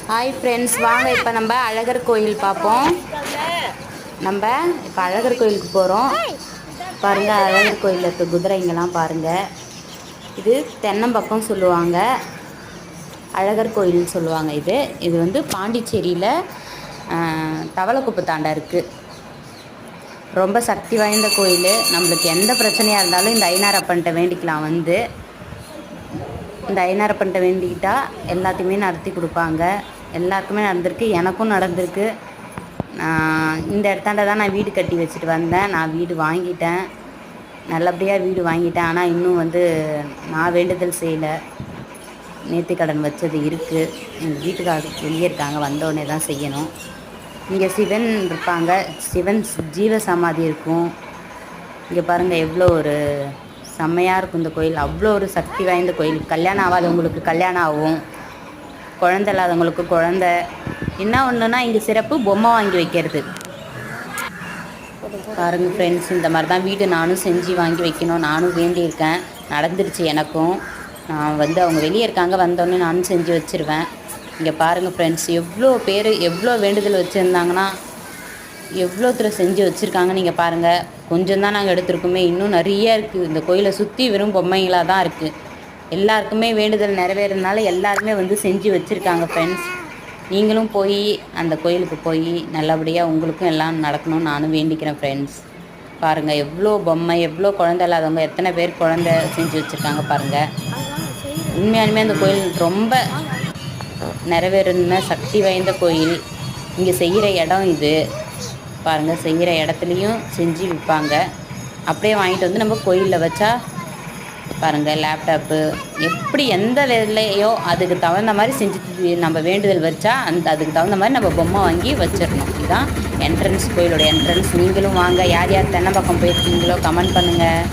Hi friends, வாங்க இப்போ நம்ம அழகர் கோயில் பார்ப்போம். நம்ம இப்போ அழகர் கோயிலுக்கு போகிறோம். பாருங்கள், அழகர் கோயிலில் இருக்க குதிரைங்கெல்லாம் பாருங்கள். இது தென்னம்பக்கம் சொல்லுவாங்க, அழகர் கோயில்னு சொல்லுவாங்க. இது வந்து பாண்டிச்சேரியில் தவளக்குப்பை தாண்டா இருக்குது. ரொம்ப சக்தி வாய்ந்த கோயில். நம்மளுக்கு எந்த பிரச்சனையாக இருந்தாலும் இந்த ஐனாரப்பன்ட்ட வேண்டிக்கலாம். இந்த ஐனாரப்பன்ட்ட வேண்டிக்கிட்டால் எல்லாத்தையுமே நடத்தி கொடுப்பாங்க. எல்லாருக்குமே நடந்திருக்கு, எனக்கும் நடந்திருக்கு. இந்த இடத்தாண்ட தான் நான் வீடு கட்டி வச்சுட்டு வந்தேன். நான் வீடு வாங்கிட்டேன், நல்லபடியாக வீடு வாங்கிட்டேன். ஆனால் இன்னும் நான் வேண்டுதல் செய்யலை. நேர்த்திக்கடன் வச்சது இருக்குது. எங்கள் வீட்டுக்காரருக்கு வெளியே இருக்காங்க, வந்தோடனே தான் செய்யணும். இங்கே சிவன் இருப்பாங்க, சிவன் ஜீவ சமாதி இருக்கும். இங்கே பாருங்கள், எவ்வளோ ஒரு செம்மையாக இருக்கும் இந்த கோயில். அவ்வளோ ஒரு சக்தி வாய்ந்த கோயில். கல்யாணம் ஆகாதவங்களுக்கு கல்யாணம் ஆகும், குழந்தை இல்லாதவங்களுக்கு குழந்தை. என்ன ஒன்றுனா இங்கே சிறப்பு பொம்மை வாங்கி வைக்கிறது. பாருங்கள் ஃப்ரெண்ட்ஸ், இந்த மாதிரி தான் வீடு நானும் செஞ்சு வாங்கி வைக்கணும். நானும் வேண்டியிருக்கேன், நடந்துருச்சு எனக்கும். நான் அவங்க வெளியே இருக்காங்க, வந்தோடனே நானும் செஞ்சு வச்சுருவேன். இங்கே பாருங்கள் ஃப்ரெண்ட்ஸ், எவ்வளோ பேர் எவ்வளோ வேண்டுதல் வச்சுருந்தாங்கன்னா எவ்வளோ தூரம் செஞ்சு வச்சுருக்காங்க. நீங்கள் பாருங்கள், கொஞ்சம் தான் நாங்கள் எடுத்துருக்கோமே, இன்னும் நிறைய இருக்குது. இந்த கோயிலை சுற்றி வெறும் பொம்மைங்களாக தான் இருக்குது. எல்லாருக்குமே வேண்டுதல் நிறைவேறதுனால எல்லாருமே செஞ்சு வச்சுருக்காங்க ஃப்ரெண்ட்ஸ். நீங்களும் போய் அந்த கோயிலுக்கு போய் நல்லபடியாக உங்களுக்கும் எல்லாம் நடக்கணும்னு நானும் வேண்டிக்கிறேன் ஃப்ரெண்ட்ஸ். பாருங்கள், எவ்வளோ பொம்மை, எவ்வளோ குழந்தை இல்லாதவங்க எத்தனை பேர் குழந்தை செஞ்சு வச்சுருக்காங்க பாருங்கள். உண்மையாலுமே அந்த கோயில் ரொம்ப நிறைவேறின சக்தி வாய்ந்த கோயில். இங்கே செய்கிற இடம் இது பாருங்கள், செய்கிற இடத்துலையும் செஞ்சு விற்பாங்க. அப்படியே வாங்கிட்டு நம்ம கோயிலில் வச்சா பாருங்கள், லேப்டாப்பு எப்படி எந்த வேலையோ அதுக்கு தகுந்த மாதிரி செஞ்சு நம்ம வேண்டுதல் வச்சா அதுக்கு தகுந்த மாதிரி நம்ம பொம்மை வாங்கி வச்சிடணும். இதுதான் என்ட்ரன்ஸ், கோயிலோட என்ட்ரன்ஸ். நீங்களும் வாங்க. யார் யார் தென்னம்பக்கம் போயிருக்கீங்களோ கமெண்ட் பண்ணுங்கள்.